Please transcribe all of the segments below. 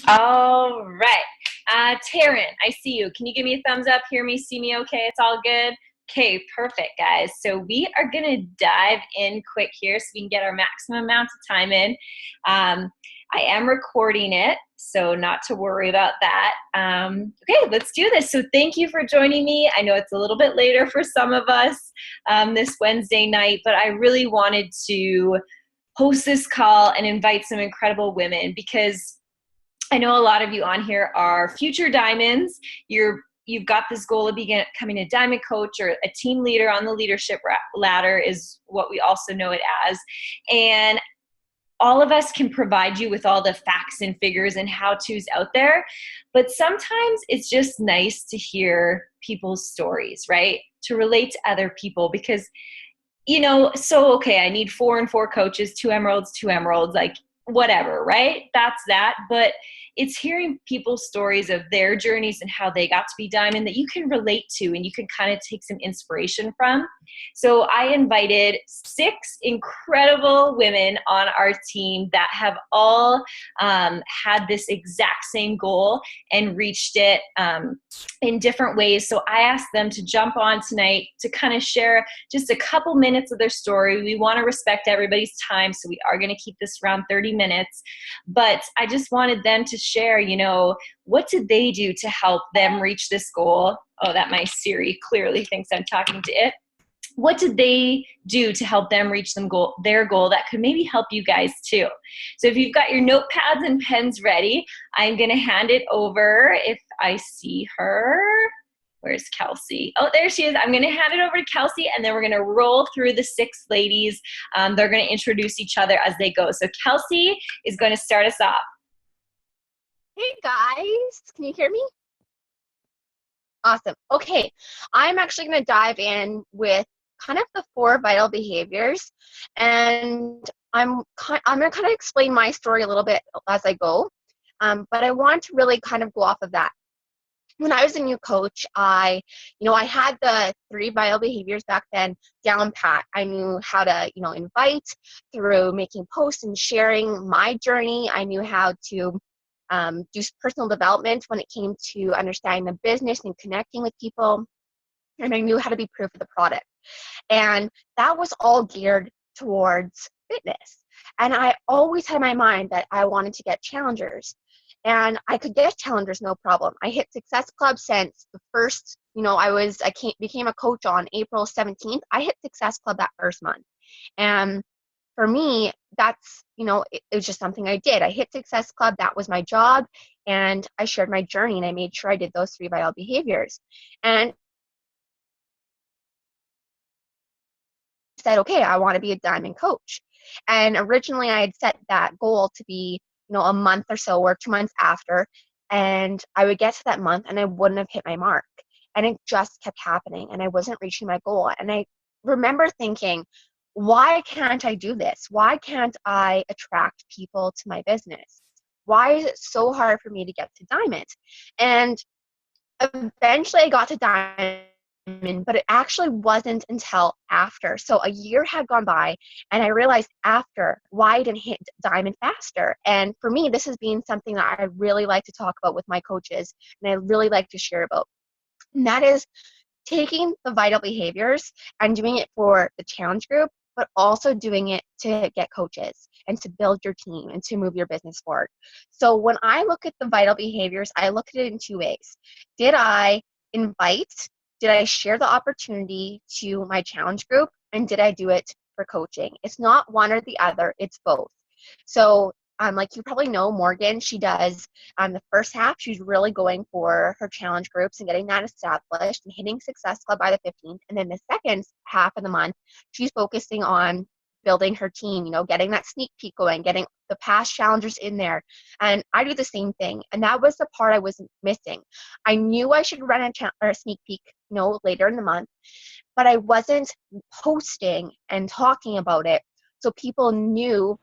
All right. Taryn, I see you. Can you give me a thumbs up? Hear me, see me okay? It's all good? Okay, perfect, guys. So we are going to dive in quick here so we can get our maximum amount of time in. I am recording it, so not to worry about that. Okay, let's do this. So thank you for joining me. I know it's a little bit later for some of us this Wednesday night, but I really wanted to host this call and invite some incredible women because I know a lot of you on here are future diamonds. You've got this goal of becoming a diamond coach or a team leader on the leadership ladder is what we also know it as. And all of us can provide you with all the facts and figures and how-tos out there. But sometimes it's just nice to hear people's stories, right? To relate to other people because, okay, I need 4 and 4 coaches, 2 emeralds, like whatever, right? That's that. But it's hearing people's stories of their journeys and how they got to be diamond that you can relate to and you can kind of take some inspiration from. So I invited 6 incredible women on our team that have all had this exact same goal and reached it in different ways. So I asked them to jump on tonight to kind of share just a couple minutes of their story. We want to respect everybody's time, so we are going to keep this around 30 minutes. But I just wanted them to share, what did they do to help them reach this goal? Oh, that my Siri clearly thinks I'm talking to it. What did they do to help them reach their goal that could maybe help you guys too? So if you've got your notepads and pens ready, I'm going to hand it over. If I see her, where's Kelsey? Oh, there she is. I'm going to hand it over to Kelsey, and then we're going to roll through the 6 ladies. They're going to introduce each other as they go. So Kelsey is going to start us off. Hey guys, can you hear me? Awesome. Okay, I'm actually going to dive in with kind of the 4 vital behaviors, and I'm going to kind of explain my story a little bit as I go, but I want to really kind of go off of that. When I was a new coach, I had the 3 vital behaviors back then down pat. I knew how to, invite through making posts and sharing my journey. I knew how to do personal development when it came to understanding the business and connecting with people. And I knew how to be proof of the product. And that was all geared towards fitness. And I always had in my mind that I wanted to get challengers. And I could get challengers, no problem. I hit Success Club since the first, became a coach on April 17th. I hit Success Club that first month. And for me, that's, it was just something I did. I hit Success Club. That was my job. And I shared my journey and I made sure I did those 3 vital behaviors. And said, okay, I want to be a diamond coach. And originally I had set that goal to be, a month or so or 2 months after. And I would get to that month and I wouldn't have hit my mark. And it just kept happening and I wasn't reaching my goal. And I remember thinking, why can't I do this? Why can't I attract people to my business? Why is it so hard for me to get to diamond? And eventually I got to diamond, but it actually wasn't until after. So a year had gone by and I realized after why I didn't hit diamond faster. And for me, this has been something that I really like to talk about with my coaches and I really like to share about. And that is taking the vital behaviors and doing it for the challenge group, but also doing it to get coaches and to build your team and to move your business forward. So when I look at the vital behaviors, I look at it in 2 ways. Did I invite? Did I share the opportunity to my challenge group? And did I do it for coaching? It's not one or the other, it's both. So like you probably know, Morgan, she does the first half, she's really going for her challenge groups and getting that established and hitting Success Club by the 15th. And then the second half of the month, she's focusing on building her team, getting that sneak peek going, getting the past challengers in there. And I do the same thing. And that was the part I was missing. I knew I should run a sneak peek, later in the month, but I wasn't posting and talking about it so people knew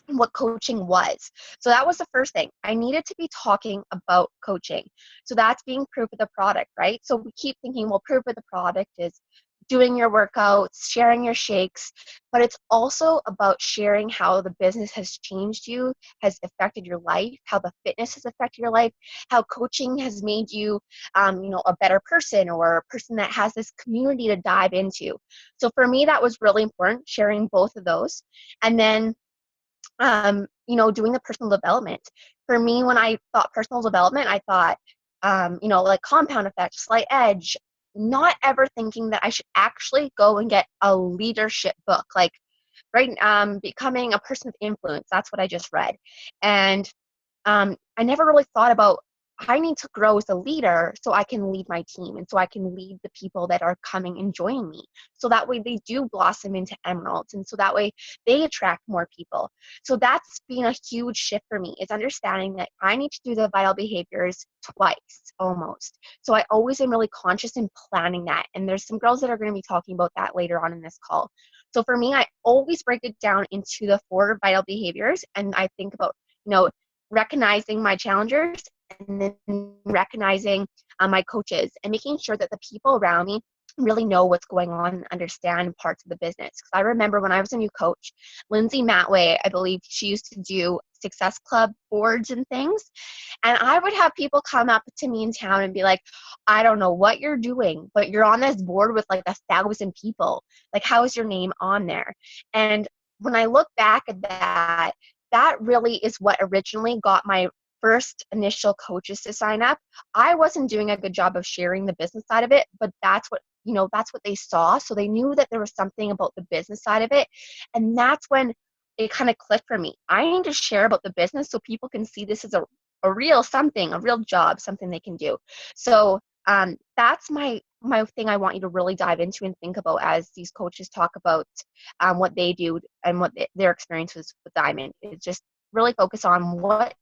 what coaching was. So that was the first thing. I needed to be talking about coaching. So that's being proof of the product, right? So we keep thinking, well, proof of the product is doing your workouts, sharing your shakes, but it's also about sharing how the business has changed you, has affected your life, how the fitness has affected your life, how coaching has made you, a better person, or a person that has this community to dive into. So for me, that was really important, sharing both of those. And then doing the personal development. For me, when I thought personal development, I thought, like compound effect, slight edge, not ever thinking that I should actually go and get a leadership book, like, right, becoming a person of influence. That's what I just read. And I never really thought about, I need to grow as a leader so I can lead my team and so I can lead the people that are coming and joining me. So that way they do blossom into emeralds, and so that way they attract more people. So that's been a huge shift for me, is understanding that I need to do the vital behaviors twice almost. So I always am really conscious in planning that. And there's some girls that are going to be talking about that later on in this call. So for me, I always break it down into the 4 vital behaviors, and I think about, recognizing my challengers, and then recognizing my coaches, and making sure that the people around me really know what's going on and understand parts of the business. Because I remember when I was a new coach, Lindsay Matway, I believe she used to do Success Club boards and things. And I would have people come up to me in town and be like, I don't know what you're doing, but you're on this board with like 1,000 people. Like, how is your name on there? And when I look back at that, that really is what originally got my first initial coaches to sign up. I wasn't doing a good job of sharing the business side of it, but that's what they saw. So they knew that there was something about the business side of it. And that's when it kind of clicked for me. I need to share about the business so people can see this as a real something, a real job, something they can do. So that's my thing I want you to really dive into and think about as these coaches talk about what they do and what their experience was with Diamond. Is just really focus on what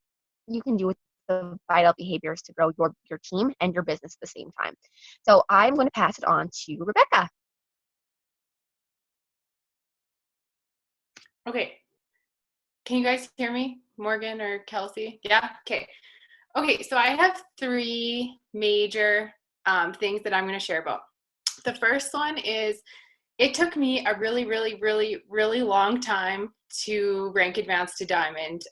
you can do with the vital behaviors to grow your team and your business at the same time. So I'm going to pass it on to Rebecca. Okay. Can you guys hear me, Morgan or Kelsey? Yeah? Okay. Okay, so I have 3 major things that I'm going to share about. The first one is, it took me a really, really, really, really long time to rank advanced to diamond.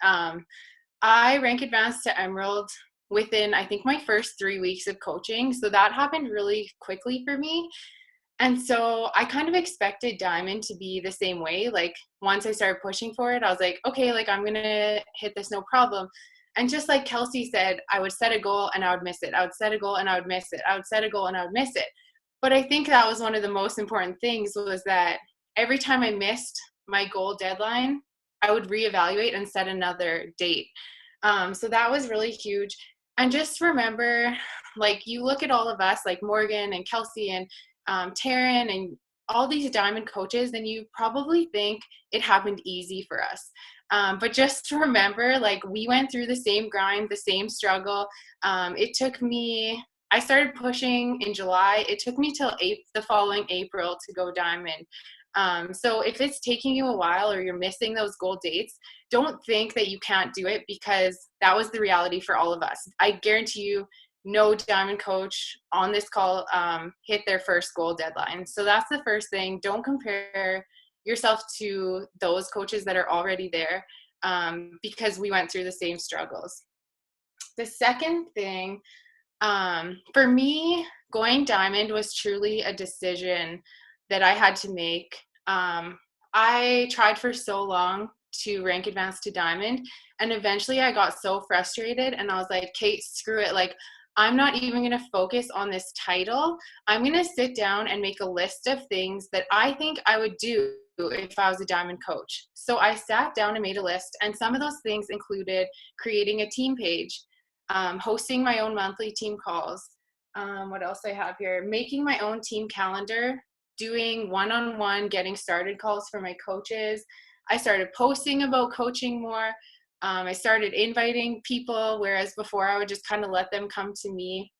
I rank advanced to emerald within, I think, my first 3 weeks of coaching. So that happened really quickly for me. And so I kind of expected diamond to be the same way. Like, once I started pushing for it, I was like, okay, like, I'm going to hit this no problem. And just like Kelsey said, I would set a goal and I would miss it. I would set a goal and I would miss it. I would set a goal and I would miss it. But I think that was one of the most important things, was that every time I missed my goal deadline, I would reevaluate and set another date. So that was really huge. And just remember, like, you look at all of us, like Morgan and Kelsey and Taryn and all these diamond coaches, and you probably think it happened easy for us. But just remember, like, we went through the same grind, the same struggle. It took me, I started pushing in July. It took me till the following April to go diamond. So if it's taking you a while or you're missing those goal dates, don't think that you can't do it, because that was the reality for all of us. I guarantee you, no diamond coach on this call hit their first goal deadline. So that's the first thing. Don't compare yourself to those coaches that are already there, because we went through the same struggles. The second thing, for me, going diamond was truly a decision that I had to make. I tried for so long to rank advanced to diamond, and eventually I got so frustrated and I was like, Kate, screw it. Like, I'm not even going to focus on this title. I'm going to sit down and make a list of things that I think I would do if I was a diamond coach. So I sat down and made a list, and some of those things included creating a team page, hosting my own monthly team calls. What else I have here? Making my own team calendar, doing one-on-one getting started calls for my coaches. I started posting about coaching more. I started inviting people, whereas before I would just kind of let them come to me.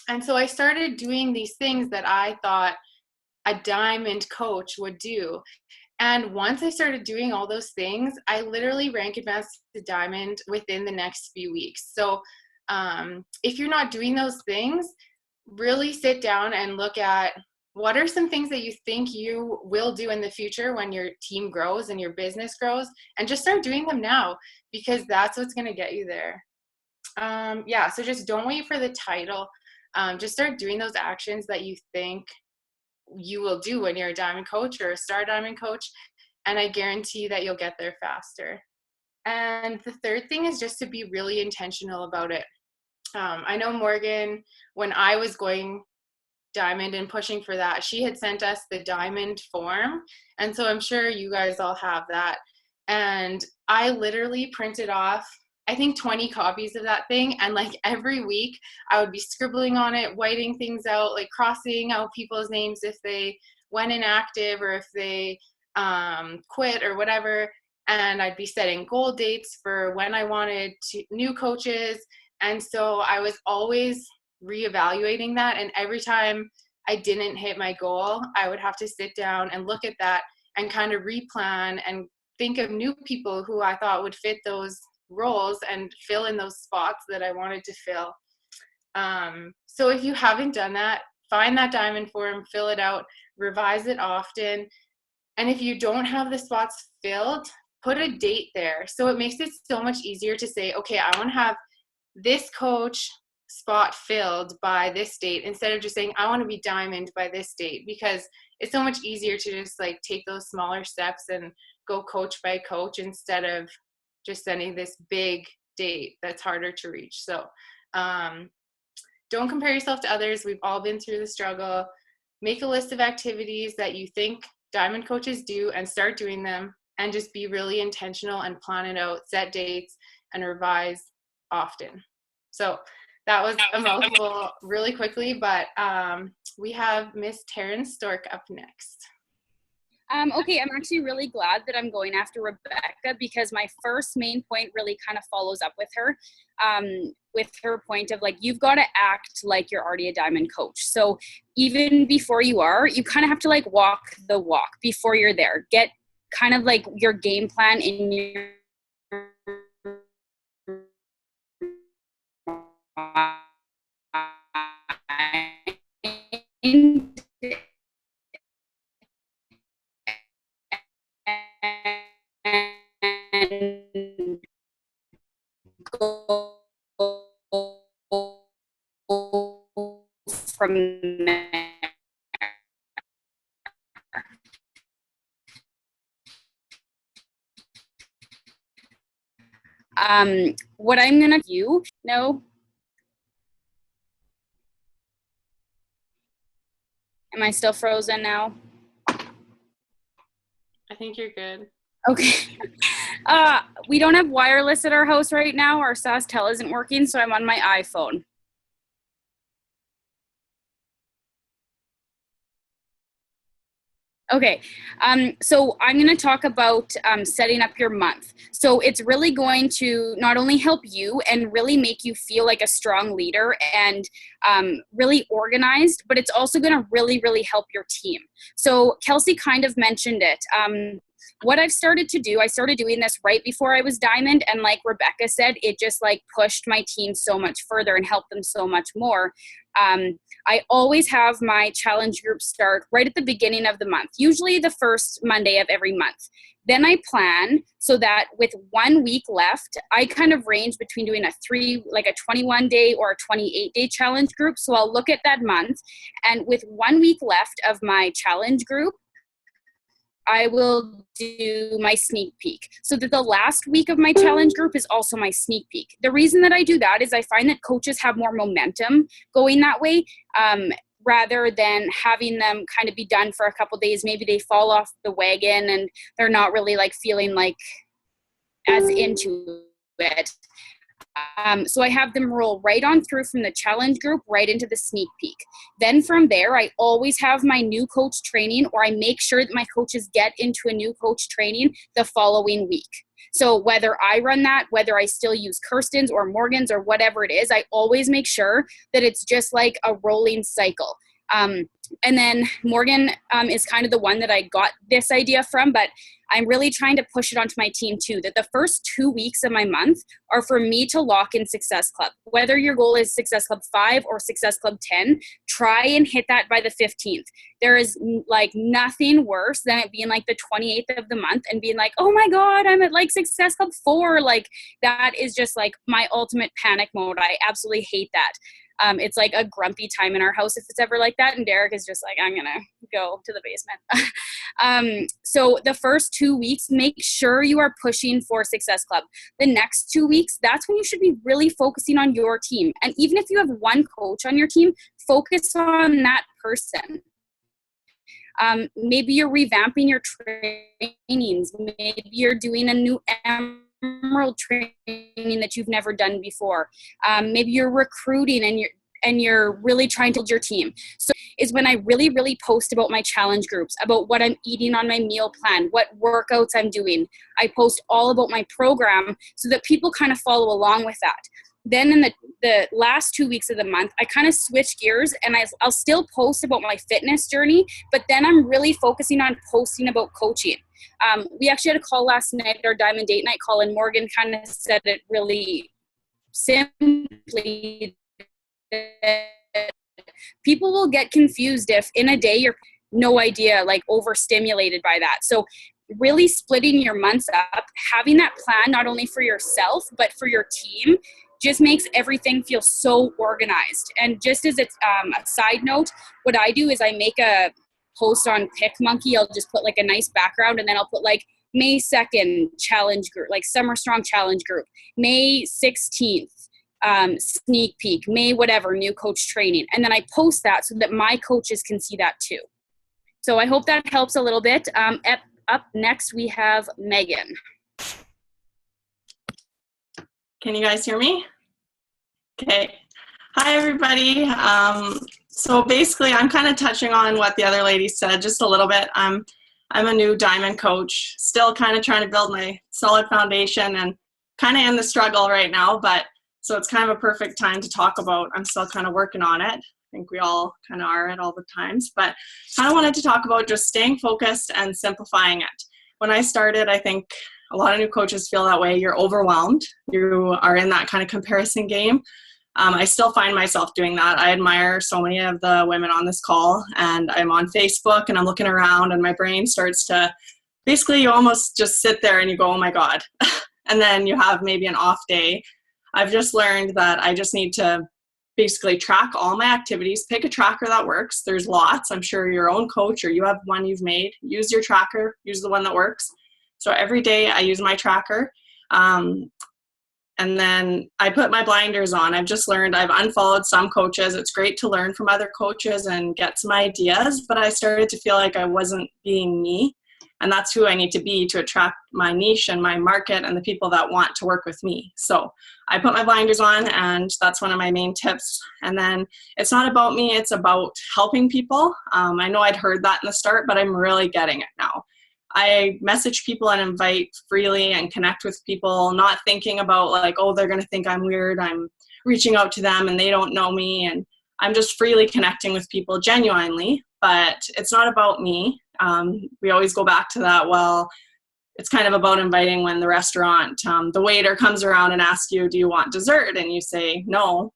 And so I started doing these things that I thought a diamond coach would do. And once I started doing all those things, I literally rank advanced to diamond within the next few weeks. So if you're not doing those things, really sit down and look at what are some things that you think you will do in the future when your team grows and your business grows, and just start doing them now, because that's what's going to get you there. Yeah, so just don't wait for the title. Just start doing those actions that you think you will do when you're a diamond coach or a star diamond coach, and I guarantee that you'll get there faster. And the third thing is just to be really intentional about it. I know Morgan, when I was going diamond and pushing for that, she had sent us the diamond form, and so I'm sure you guys all have that. And I literally printed off, I think, 20 copies of that thing, and like every week I would be scribbling on it, whiting things out, like crossing out people's names if they went inactive or if they quit or whatever. And I'd be setting goal dates for when I wanted new coaches. And so I was always reevaluating that, and every time I didn't hit my goal, I would have to sit down and look at that and kind of replan and think of new people who I thought would fit those roles and fill in those spots that I wanted to fill. So if you haven't done that, find that diamond form, fill it out, revise it often. And if you don't have the spots filled, put a date there. So it makes it so much easier to say, okay, I want to have this coach spot filled by this date, instead of just saying I want to be diamond by this date, because it's so much easier to just like take those smaller steps and go coach by coach instead of just sending this big date that's harder to reach. So don't compare yourself to others. We've all been through the struggle. Make a list of activities that you think diamond coaches do and start doing them, and just be really intentional and plan it out, set dates, and revise often. So that was a mouthful really quickly, but we have Miss Taryn Stork up next. Okay, I'm actually really glad that I'm going after Rebecca, because my first main point really kind of follows up with her point of like, you've got to act like you're already a diamond coach. So even before you are, you kind of have to like walk the walk before you're there. Get kind of like your game plan in your mind, and go from there. What I'm gonna do, no, am I still frozen now? I think you're good. Okay. We don't have wireless at our house right now. Our SaskTel isn't working, so I'm on my iPhone. Okay, so I'm going to talk about setting up your month. So it's really going to not only help you and really make you feel like a strong leader and really organized, but it's also going to really, really help your team. So Kelsey kind of mentioned it. What I've started to do, I started doing this right before I was diamond, and like Rebecca said, it just like pushed my team so much further and helped them so much more. I always have my challenge group start right at the beginning of the month, usually the first Monday of every month. Then I plan so that with 1 week left, I kind of range between doing a 21 day or a 28 day challenge group. So I'll look at that month, and with 1 week left of my challenge group, I will do my sneak peek, so that the last week of my challenge group is also my sneak peek. The reason that I do that is I find that coaches have more momentum going that way, rather than having them kind of be done for a couple days. Maybe they fall off the wagon and they're not really like feeling like as into it. So I have them roll right on through from the challenge group right into the sneak peek. Then from there, I always have my new coach training, or I make sure that my coaches get into a new coach training the following week. So whether I run that, whether I still use Kirsten's or Morgan's or whatever it is, I always make sure that it's just like a rolling cycle. And then Morgan is kind of the one that I got this idea from, but I'm really trying to push it onto my team too, that the first 2 weeks of my month are for me to lock in Success Club. Whether your goal is Success Club 5 or Success Club 10, try and hit that by the 15th. There is like nothing worse than it being like the 28th of the month and being like, oh my God, I'm at like Success Club 4. Like that is just like my ultimate panic mode. I absolutely hate that. It's like a grumpy time in our house if it's ever like that. And Derek is just like, I'm going to go to the basement. So the first 2 weeks, make sure you are pushing for Success Club. The next 2 weeks, that's when you should be really focusing on your team. And even if you have one coach on your team, focus on that person. Maybe you're revamping your trainings. Maybe you're doing a new Emerald training that you've never done before. Maybe you're recruiting and you're really trying to build your team. So is when I really, really post about my challenge groups, about what I'm eating on my meal plan, what workouts I'm doing. I post all about my program so that people kind of follow along with that. Then in the last 2 weeks of the month, I kind of switch gears and I'll still post about my fitness journey, but then I'm really focusing on posting about coaching. We actually had a call last night, our Diamond Date Night call, and Morgan kind of said it really simply. People will get confused if in a day you're no idea, like overstimulated by that. So really splitting your months up, having that plan not only for yourself, but for your team, just makes everything feel so organized. And just as it's a side note, what I do is I make a post on PicMonkey. I'll just put like a nice background and then I'll put like May 2nd challenge group, like Summer Strong challenge group, May 16th sneak peek, May whatever, new coach training. And then I post that so that my coaches can see that too. So I hope that helps a little bit. Up next, we have Megan. Can you guys hear me? Okay. Hi, everybody. So basically, I'm kind of touching on what the other lady said just a little bit. I'm a new Diamond coach, still kind of trying to build my solid foundation and kind of in the struggle right now, but so it's kind of a perfect time to talk about. I'm still kind of working on it. I think we all kind of are at all the times, but kind of wanted to talk about just staying focused and simplifying it. When I started, I think a lot of new coaches feel that way. You're overwhelmed. You are in that kind of comparison game. I still find myself doing that. I admire so many of the women on this call, and I'm on Facebook and I'm looking around and my brain starts to, basically you almost just sit there and you go, oh my God. And then you have maybe an off day. I've just learned that I just need to basically track all my activities, pick a tracker that works. There's lots. I'm sure your own coach or you have one you've made. Use your tracker, use the one that works. So every day I use my tracker. And then I put my blinders on. I've just learned, I've unfollowed some coaches. It's great to learn from other coaches and get some ideas, but I started to feel like I wasn't being me. And that's who I need to be to attract my niche and my market and the people that want to work with me. So I put my blinders on, and that's one of my main tips. And then it's not about me, it's about helping people. I know I'd heard that in the start, but I'm really getting it now. I message people and invite freely and connect with people, not thinking about like, oh, they're going to think I'm weird. I'm reaching out to them and they don't know me. And I'm just freely connecting with people genuinely, but it's not about me. We always go back to that. Well, it's kind of about inviting when the restaurant, the waiter comes around and asks you, do you want dessert? And you say, no.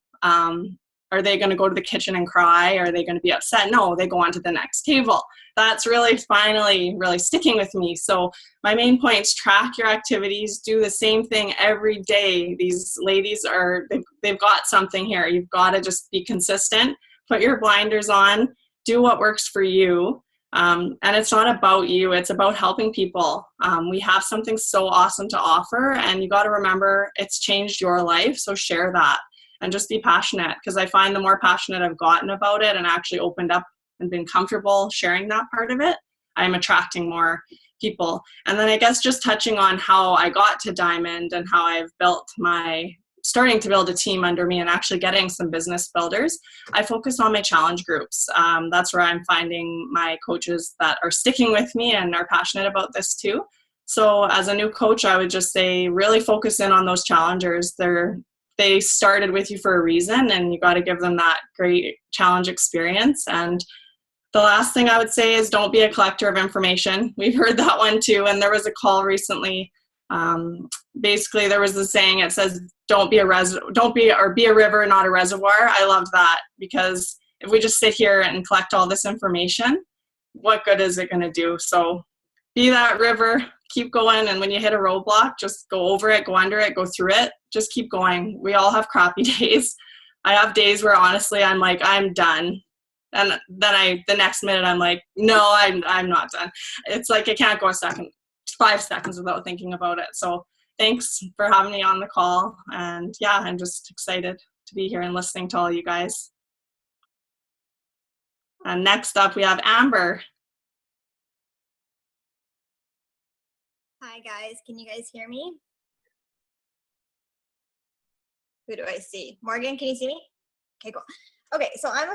Are they going to go to the kitchen and cry? Are they going to be upset? No, they go on to the next table. That's really finally really sticking with me. So my main points: track your activities, do the same thing every day. These ladies they've got something here. You've got to just be consistent, put your blinders on, do what works for you. And it's not about you, it's about helping people. We have something so awesome to offer, and you got to remember it's changed your life. So share that and just be passionate, because I find the more passionate I've gotten about it and actually opened up and been comfortable sharing that part of it, I'm attracting more people. And then I guess just touching on how I got to Diamond and how I've starting to build a team under me and actually getting some business builders, I focus on my challenge groups. That's where I'm finding my coaches that are sticking with me and are passionate about this too. So as a new coach, I would just say really focus in on those challengers. They're they started with you for a reason, and you got to give them that great challenge experience. And the last thing I would say is don't be a collector of information. We've heard that one too. And there was a call recently. Basically, there was a saying. It says, be a river, not a reservoir." I loved that, because if we just sit here and collect all this information, what good is it going to do? So be that river, keep going. And when you hit a roadblock, just go over it, go under it, go through it. Just keep going. We all have crappy days. I have days where honestly, I'm like, I'm done. And then the next minute I'm like, no, I'm not done. It's like, I can't go 5 seconds without thinking about it. So thanks for having me on the call. And yeah, I'm just excited to be here and listening to all you guys. And next up we have Amber. Hi guys, can you guys hear me? Who do I see? Morgan, can you see me? Okay, cool. Okay, so I'm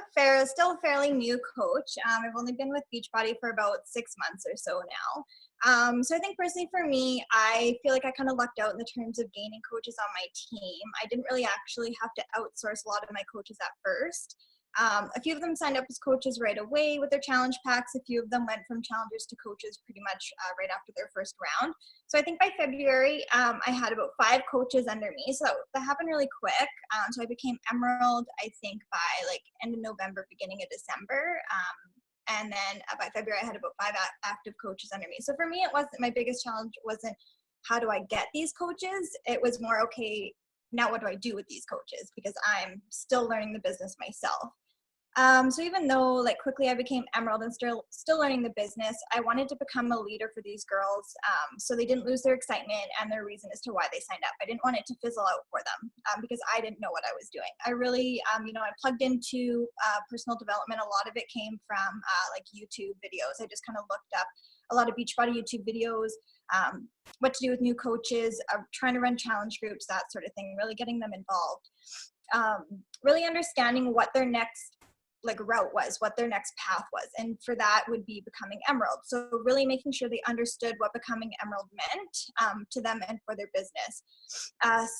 still a fairly new coach. I've only been with Beachbody for about 6 months or so now. So I think personally for me, I feel like I kind of lucked out in the terms of gaining coaches on my team. I didn't really actually have to outsource a lot of my coaches at first. A few of them signed up as coaches right away with their challenge packs. A few of them went from challengers to coaches pretty much right after their first round. So I think by February, I had about 5 coaches under me. So that happened really quick. So I became Emerald, I think, by like end of November, beginning of December. And then by February, I had about 5 active coaches under me. So for me, my biggest challenge wasn't how do I get these coaches? It was more, okay, now what do I do with these coaches? Because I'm still learning the business myself. So even though like quickly I became Emerald and still learning the business, I wanted to become a leader for these girls, so they didn't lose their excitement and their reason as to why they signed up. I didn't want it to fizzle out for them, because I didn't know what I was doing. I really, I plugged into personal development. A lot of it came from like YouTube videos. I just kind of looked up a lot of Beachbody YouTube videos, what to do with new coaches, trying to run challenge groups, that sort of thing, really getting them involved. Really understanding what their next route was, what their next path was. And for that would be becoming Emerald. So really making sure they understood what becoming Emerald meant to them and for their business.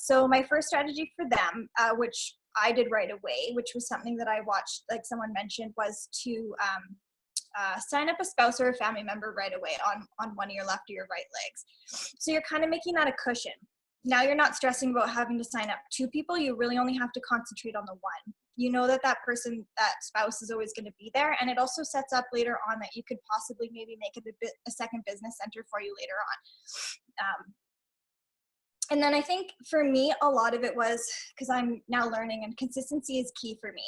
So my first strategy for them, which I did right away, which was something that I watched, like someone mentioned, was to sign up a spouse or a family member right away on one of your left or your right legs. So you're kind of making that a cushion. Now you're not stressing about having to sign up 2 people. You really only have to concentrate on the one. You know that person, that spouse, is always going to be there. And it also sets up later on that you could possibly maybe make it a second business center for you later on. And then I think for me, a lot of it was because I'm now learning, and consistency is key for me.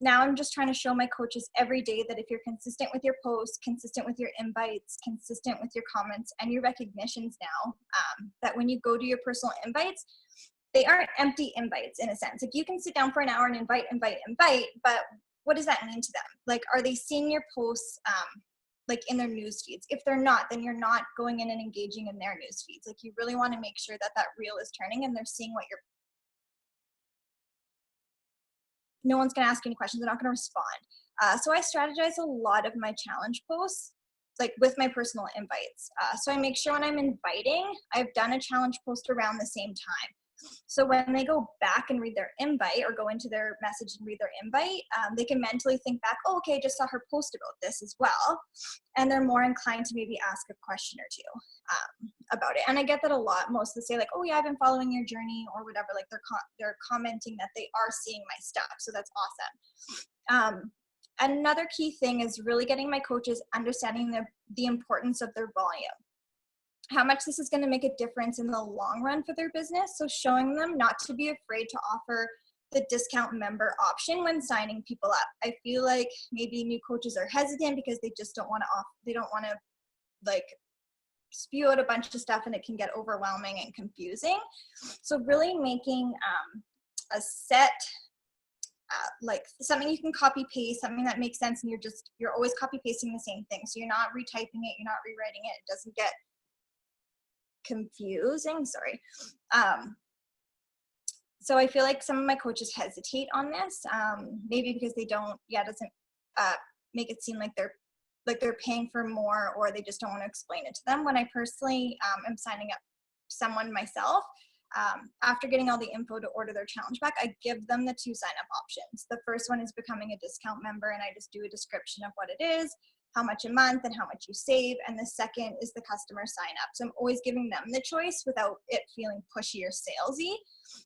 Now I'm just trying to show my coaches every day that if you're consistent with your posts, consistent with your invites, consistent with your comments and your recognitions now, that when you go to your personal invites, they aren't empty invites in a sense. Like you can sit down for an hour and invite, but what does that mean to them? Like, are they seeing your posts like in their news feeds? If they're not, then you're not going in and engaging in their news feeds. Like you really want to make sure that that reel is turning and they're seeing what you're. No one's going to ask you any questions. They're not going to respond. So I strategize a lot of my challenge posts, like with my personal invites. So I make sure when I'm inviting, I've done a challenge post around the same time. So when they go back and read their invite or go into their message and read their invite, they can mentally think back, oh, okay, I just saw her post about this as well. And they're more inclined to maybe ask a question or two about it. And I get that a lot. Most of them say like, oh yeah, I've been following your journey or whatever. Like they're commenting that they are seeing my stuff. So that's awesome. Another key thing is really getting my coaches understanding the importance of their volume. How much this is going to make a difference in the long run for their business. So showing them not to be afraid to offer the discount member option when signing people up. I feel like maybe new coaches are hesitant because they just don't want to they don't want to like spew out a bunch of stuff and it can get overwhelming and confusing. So really making a set like something you can copy paste, something that makes sense, and you're always copy pasting the same thing. So you're not retyping it, you're not rewriting it. It doesn't get confusing, sorry. So I feel like some of my coaches hesitate on this, maybe because they don't, it doesn't make it seem like they're paying for more, or they just don't want to explain it to them. When I personally am signing up someone myself, After getting all the info to order their challenge pack, I give them the 2 sign-up options. The first one is becoming a discount member, and I just do a description of what it is, how much a month, and how much you save. And the second is the customer sign-up. So I'm always giving them the choice without it feeling pushy or salesy.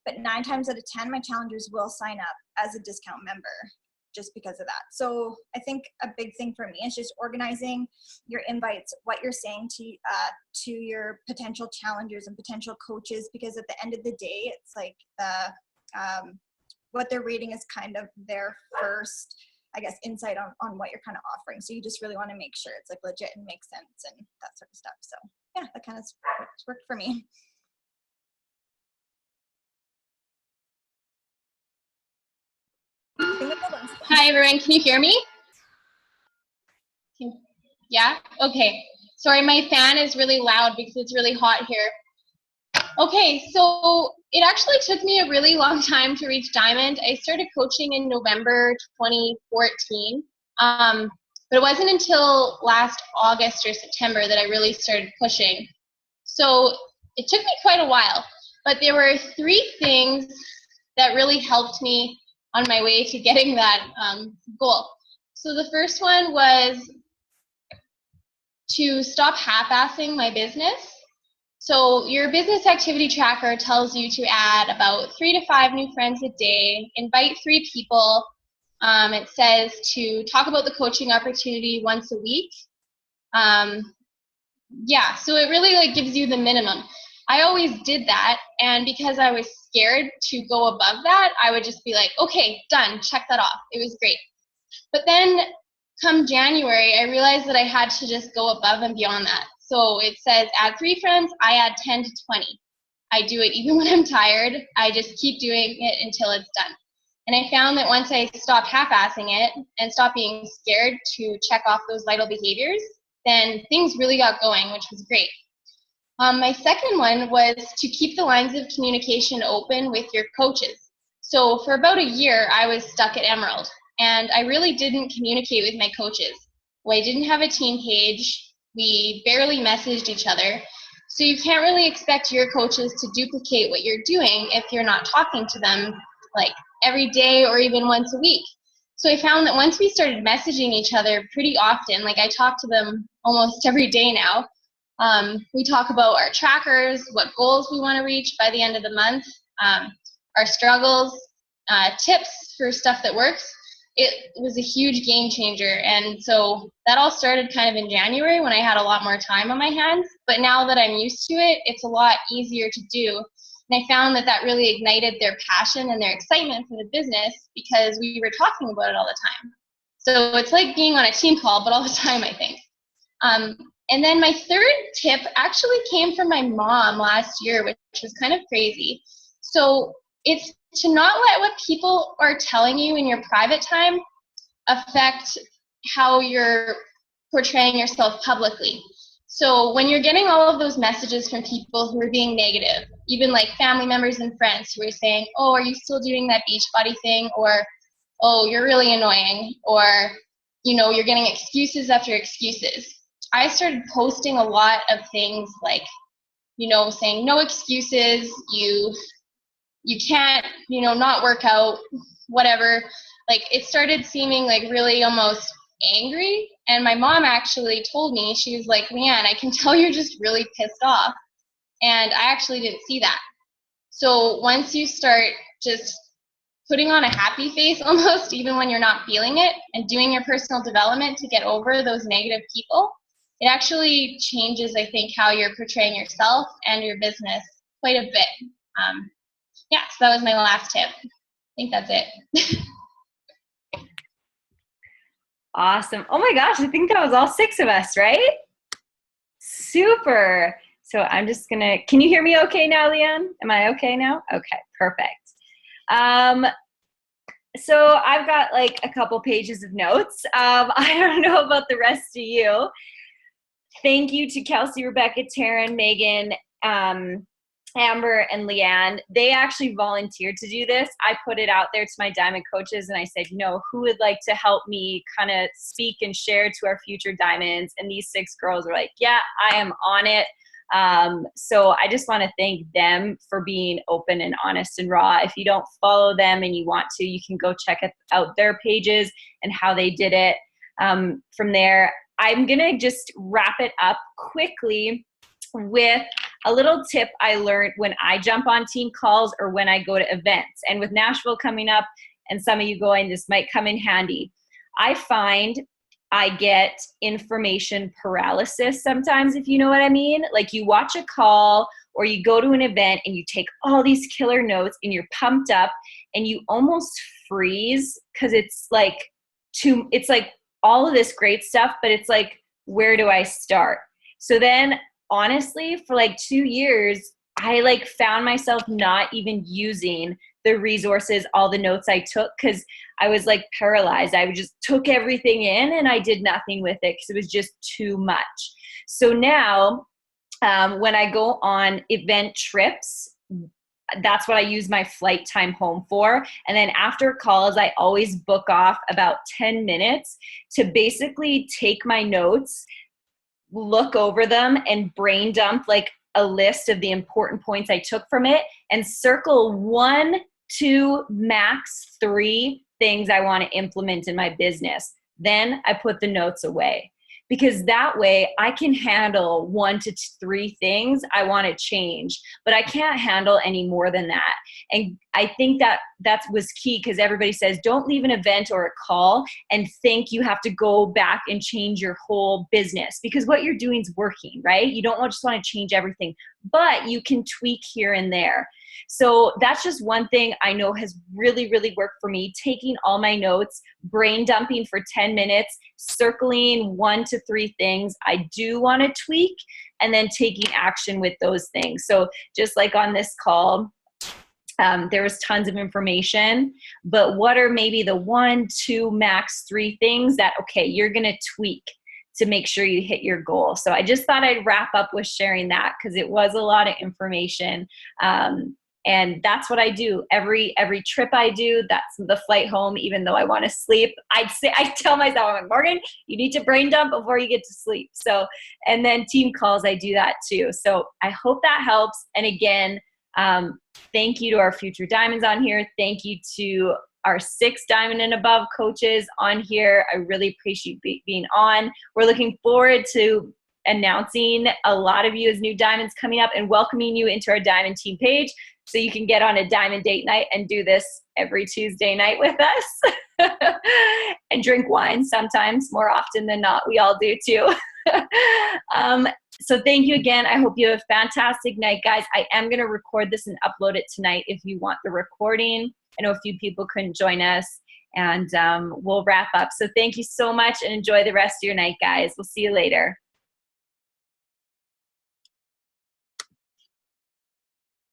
But 9 times out of 10, my challengers will sign up as a discount member just because of that. So I think a big thing for me is just organizing your invites, what you're saying to your potential challengers and potential coaches, because at the end of the day, it's like what they're reading is kind of their first, I guess, insight on what you're kind of offering. So you just really want to make sure it's like legit and makes sense and that sort of stuff. So yeah, that kind of worked for me. Hi everyone, can you hear me? Yeah? Okay. Sorry, my fan is really loud because it's really hot here. Okay, so it actually took me a really long time to reach Diamond. I started coaching in November 2014, but it wasn't until last August or September that I really started pushing. So it took me quite a while, but there were 3 things that really helped me on my way to getting that goal. So the first one was to stop half-assing my business. So your business activity tracker tells you to add about 3 to 5 new friends a day, invite 3 people. It says to talk about the coaching opportunity once a week. Yeah, so it really like gives you the minimum. I always did that, and because I was scared to go above that, I would just be like, okay, done, check that off. It was great. But then come January, I realized that I had to just go above and beyond that. So it says add 3 friends, I add 10 to 20. I do it even when I'm tired. I just keep doing it until it's done. And I found that once I stopped half-assing it and stopped being scared to check off those vital behaviors, then things really got going, which was great. My second one was to keep the lines of communication open with your coaches. So for about a year, I was stuck at Emerald, and I really didn't communicate with my coaches. Well, I didn't have a team page. We barely messaged each other. So you can't really expect your coaches to duplicate what you're doing if you're not talking to them like every day or even once a week. So I found that once we started messaging each other pretty often, like I talk to them almost every day now, we talk about our trackers, what goals we want to reach by the end of the month, our struggles, tips for stuff that works. It was a huge game changer. And so that all started kind of in January when I had a lot more time on my hands. But now that I'm used to it, it's a lot easier to do. And I found that that really ignited their passion and their excitement for the business because we were talking about it all the time. So it's like being on a team call, but all the time, I think. And then my third tip actually came from my mom last year, which was kind of crazy. So it's to not let what people are telling you in your private time affect how you're portraying yourself publicly. So when you're getting all of those messages from people who are being negative, even like family members and friends who are saying, oh, are you still doing that Beachbody thing? Or, oh, you're really annoying. Or, you know, you're getting excuses after excuses. I started posting a lot of things like, you know, saying no excuses, you can't, you know, not work out, whatever. Like it started seeming like really almost angry. And my mom actually told me, she was like, Leanne, I can tell you're just really pissed off. And I actually didn't see that. So once you start just putting on a happy face almost, even when you're not feeling it, and doing your personal development to get over those negative people, it actually changes, I think, how you're portraying yourself and your business quite a bit. Yeah, so that was my last tip. I think that's it. Awesome. Oh my gosh, I think that was all 6 of us, right? Super. So I'm just gonna, can you hear me okay now, Leanne? Am I okay now? Okay, perfect. So I've got like a couple pages of notes. I don't know about the rest of you. Thank you to Kelsey, Rebecca, Taryn, Megan, Amber, and Leanne. They actually volunteered to do this. I put it out there to my Diamond coaches and I said, you know, who would like to help me kind of speak and share to our future Diamonds? And these 6 girls were like, yeah, I am on it. So I just want to thank them for being open and honest and raw. If you don't follow them and you want to, you can go check out their pages and how they did it. From there, I'm going to just wrap it up quickly with a little tip I learned when I jump on team calls or when I go to events. And with Nashville coming up and some of you going, this might come in handy. I find I get information paralysis sometimes, if you know what I mean. Like you watch a call or you go to an event and you take all these killer notes and you're pumped up and you almost freeze because it's like all of this great stuff, but it's like, where do I start? So then honestly, for like 2 years, I like found myself not even using the resources, all the notes I took, because I was like paralyzed. I just took everything in and I did nothing with it because it was just too much. So now when I go on event trips, that's what I use my flight time home for. And then after calls, I always book off about 10 minutes to basically take my notes, look over them, and brain dump like a list of the important points I took from it and circle 1, 2, max 3 things I want to implement in my business. Then I put the notes away because that way I can handle 1 to 3 things I want to change, but I can't handle any more than that. And I think that was key because everybody says, don't leave an event or a call and think you have to go back and change your whole business because what you're doing is working, right? You don't just want to change everything, but you can tweak here and there. So that's just one thing I know has really, really worked for me, taking all my notes, brain dumping for 10 minutes, circling 1 to 3 things I do want to tweak, and then taking action with those things. So just like on this call, there was tons of information, but what are maybe the 1, 2, max 3 things that, okay, you're going to tweak to make sure you hit your goal. So I just thought I'd wrap up with sharing that because it was a lot of information. And that's what I do. Every trip I do, that's the flight home, even though I want to sleep. I tell myself, I'm like, Morgan, you need to brain dump before you get to sleep. So, and then team calls, I do that too. So I hope that helps. And again, thank you to our future diamonds on here. Thank you to our 6 diamond and above coaches on here. I really appreciate being on. We're looking forward to announcing a lot of you as new diamonds coming up and welcoming you into our diamond team page so you can get on a diamond date night and do this every Tuesday night with us and drink wine sometimes, more often than not. We all do too. So thank you again. I hope you have a fantastic night, guys. I am going to record this and upload it tonight if you want the recording. I know a few people couldn't join us, and we'll wrap up. So thank you so much and enjoy the rest of your night, guys. We'll see you later.